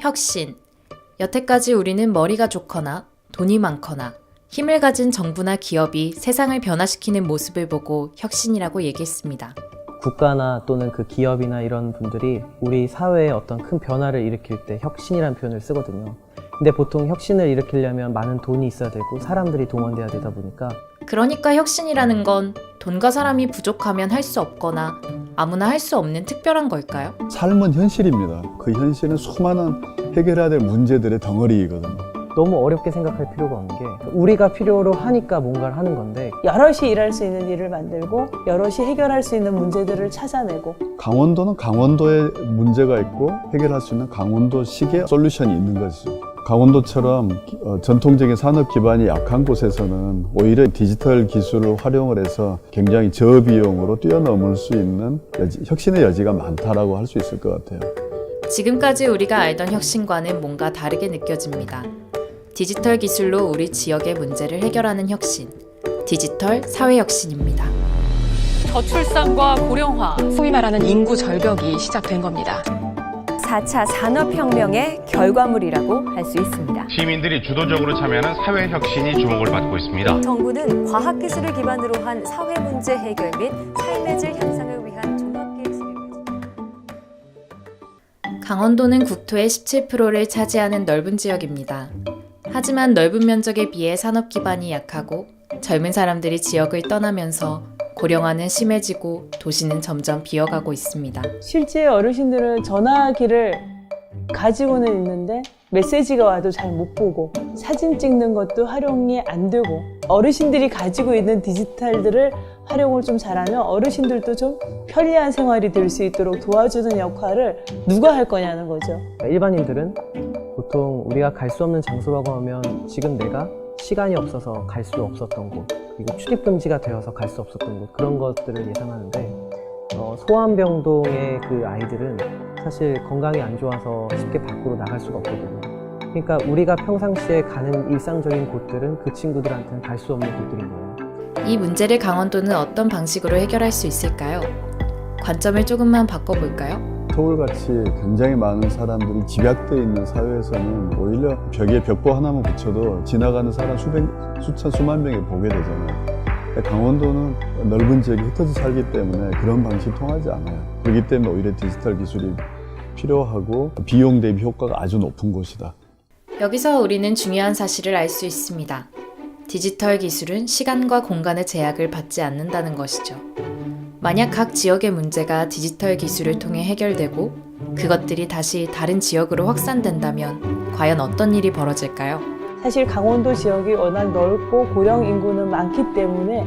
혁신. 여태까지 우리는 머리가 좋거나 돈이 많거나 힘을 가진 정부나 기업이 세상을 변화시키는 모습을 보고 혁신이라고 얘기했습니다. 국가나 또는 그 기업이나 이런 분들이 우리 사회에 어떤 큰 변화를 일으킬 때 혁신이라는 표현을 쓰거든요. 근데 보통 혁신을 일으키려면 많은 돈이 있어야 되고 사람들이 동원돼야 되다 보니까 그러니까 혁신이라는 건 돈과 사람이 부족하면 할 수 없거나 아무나 할 수 없는 특별한 걸까요? 삶은 현실입니다. 그 현실은 수많은 해결해야 될 문제들의 덩어리이거든요. 너무 어렵게 생각할 필요가 없는 게 우리가 필요로 하니까 뭔가를 하는 건데 여럿이 일할 수 있는 일을 만들고 여럿이 해결할 수 있는 문제들을 찾아내고 강원도는 강원도의 문제가 있고 해결할 수 있는 강원도식의 솔루션이 있는 거죠. 강원도처럼 전통적인 산업 기반이 약한 곳에서는 오히려 디지털 기술을 활용을 해서 굉장히 저비용으로 뛰어넘을 수 있는 혁신의 여지가 많다라고 할 수 있을 것 같아요. 지금까지 우리가 알던 혁신과는 뭔가 다르게 느껴집니다. 디지털 기술로 우리 지역의 문제를 해결하는 혁신, 디지털 사회혁신입니다. 저출산과 고령화, 소위 말하는 인구 절벽이 시작된 겁니다. 4차 산업혁명의 결과물이라고 할 수 있습니다. 시민들이 주도적으로 참여하는 사회혁신이 주목을 받고 있습니다. 정부는 과학기술을 기반으로 한 사회 문제 해결 및 삶의 질 향상을 위한 종합계획서를 강원도는 국토의 17%를 차지하는 넓은 지역입니다. 하지만 넓은 면적에 비해 산업 기반이 약하고 젊은 사람들이 지역을 떠나면서 고령화는 심해지고 도시는 점점 비어가고 있습니다. 실제 어르신들은 전화기를 가지고는 있는데 메시지가 와도 잘 못 보고 사진 찍는 것도 활용이 안 되고 어르신들이 가지고 있는 디지털들을 활용을 좀 잘하면 어르신들도 좀 편리한 생활이 될 수 있도록 도와주는 역할을 누가 할 거냐는 거죠. 일반인들은 보통 우리가 갈 수 없는 장소라고 하면 지금 내가 시간이 없어서 갈 수 없었던 곳, 그리고 출입금지가 되어서 갈 수 없었던 곳, 그런 것들을 예상하는데 소아암병동의 그 아이들은 사실 건강이 안 좋아서 쉽게 밖으로 나갈 수가 없거든요. 그러니까 우리가 평상시에 가는 일상적인 곳들은 그 친구들한테는 갈 수 없는 곳들인 거예요. 이 문제를 강원도는 어떤 방식으로 해결할 수 있을까요? 관점을 조금만 바꿔볼까요? 서울같이 굉장히 많은 사람들이 집약되어 있는 사회에서는 오히려 벽에 벽보 하나만 붙여도 지나가는 사람 수천 수만 명이 보게 되잖아요. 강원도는 넓은 지역이 흩어져 살기 때문에 그런 방식이 통하지 않아요. 그렇기 때문에 오히려 디지털 기술이 필요하고 비용 대비 효과가 아주 높은 곳이다. 여기서 우리는 중요한 사실을 알 수 있습니다. 디지털 기술은 시간과 공간의 제약을 받지 않는다는 것이죠. 만약 각 지역의 문제가 디지털 기술을 통해 해결되고 그것들이 다시 다른 지역으로 확산된다면 과연 어떤 일이 벌어질까요? 사실 강원도 지역이 워낙 넓고 고령 인구는 많기 때문에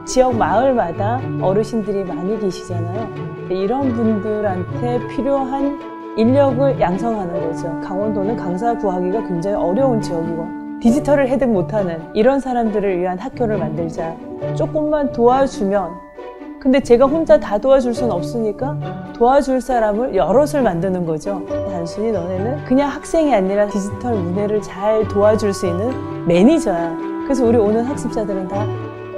지역 마을마다 어르신들이 많이 계시잖아요. 이런 분들한테 필요한 인력을 양성하는 거죠. 강원도는 강사 구하기가 굉장히 어려운 지역이고 디지털을 해득 못하는 이런 사람들을 위한 학교를 만들자. 조금만 도와주면 근데 제가 혼자 다 도와줄 수는 없으니까 도와줄 사람을 여럿을 만드는 거죠. 단순히 너네는 그냥 학생이 아니라 디지털 문해를 잘 도와줄 수 있는 매니저야. 그래서 우리 오는 학습자들은 다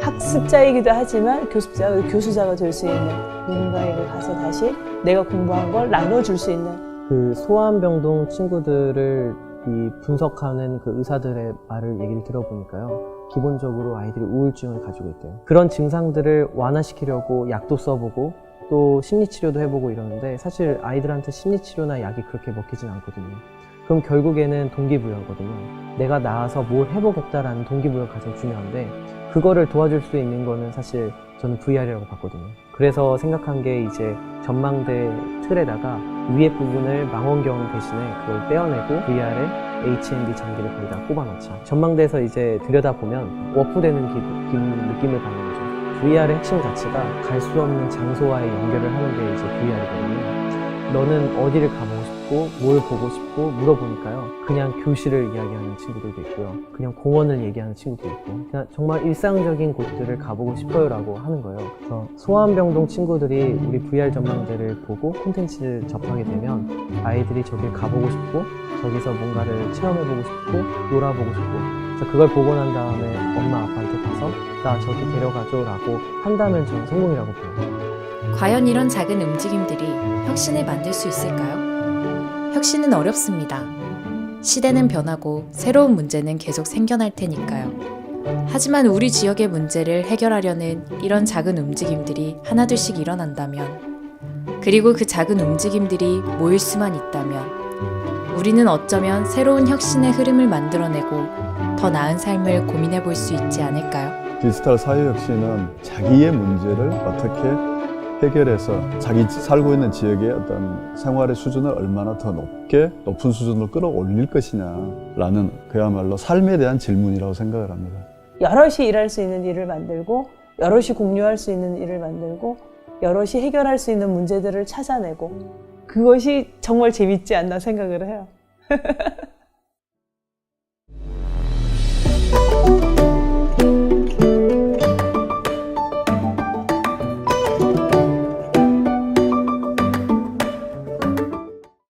학습자이기도 하지만 교수자가 될 수 있는 누군가에게 가서 다시 내가 공부한 걸 나눠줄 수 있는 그 소아암병동 친구들을 분석하는 그 의사들의 얘기를 들어보니까요. 기본적으로 아이들이 우울증을 가지고 있대요. 그런 증상들을 완화시키려고 약도 써보고 또 심리치료도 해보고 이러는데 사실 아이들한테 심리치료나 약이 그렇게 먹히진 않거든요. 그럼 결국에는 동기부여거든요. 내가 나아서 뭘 해보겠다라는 동기부여가 가장 중요한데 그거를 도와줄 수 있는 거는 사실 저는 VR이라고 봤거든요. 그래서 생각한 게 이제 전망대 틀에다가 위에 부분을 망원경 대신에 그걸 떼어내고 VR에 HMD 장비를 거기다 꼽아놓자. 전망대에서 이제 들여다보면 워프되는 느낌을 받는 거죠. VR의 핵심 가치가 갈 수 없는 장소와의 연결을 하는 게 이제 VR이거든요. 너는 어디를 가보고 싶고 뭘 보고 싶고 물어보니까요. 그냥 교실을 이야기하는 친구들도 있고요. 그냥 공원을 얘기하는 친구도 있고 그냥 정말 일상적인 곳들을 가보고 싶어요 라고 하는 거예요. 그래서 소아암병동 친구들이 우리 VR 전망대를 보고 콘텐츠를 접하게 되면 아이들이 저길 가보고 싶고 저기서 뭔가를 체험해보고 싶고 놀아보고 싶고 그래서 그걸 보고 난 다음에 엄마 아빠한테 가서 나 저기 데려가줘 라고 한다면 저는 성공이라고 봐요. 과연 이런 작은 움직임들이 혁신을 만들 수 있을까요? 혁신은 어렵습니다. 시대는 변하고 새로운 문제는 계속 생겨날 테니까요. 하지만 우리 지역의 문제를 해결하려는 이런 작은 움직임들이 하나둘씩 일어난다면, 그리고 그 작은 움직임들이 모일 수만 있다면, 우리는 어쩌면 새로운 혁신의 흐름을 만들어내고 더 나은 삶을 고민해 볼 수 있지 않을까요? 디지털 사회혁신은 자기의 문제를 어떻게 해결해서 자기 살고 있는 지역의 어떤 생활의 수준을 얼마나 더 높은 수준으로 끌어올릴 것이냐라는 그야말로 삶에 대한 질문이라고 생각을 합니다. 여럿이 일할 수 있는 일을 만들고 여럿이 공유할 수 있는 일을 만들고 여럿이 해결할 수 있는 문제들을 찾아내고 그것이 정말 재밌지 않나 생각을 해요.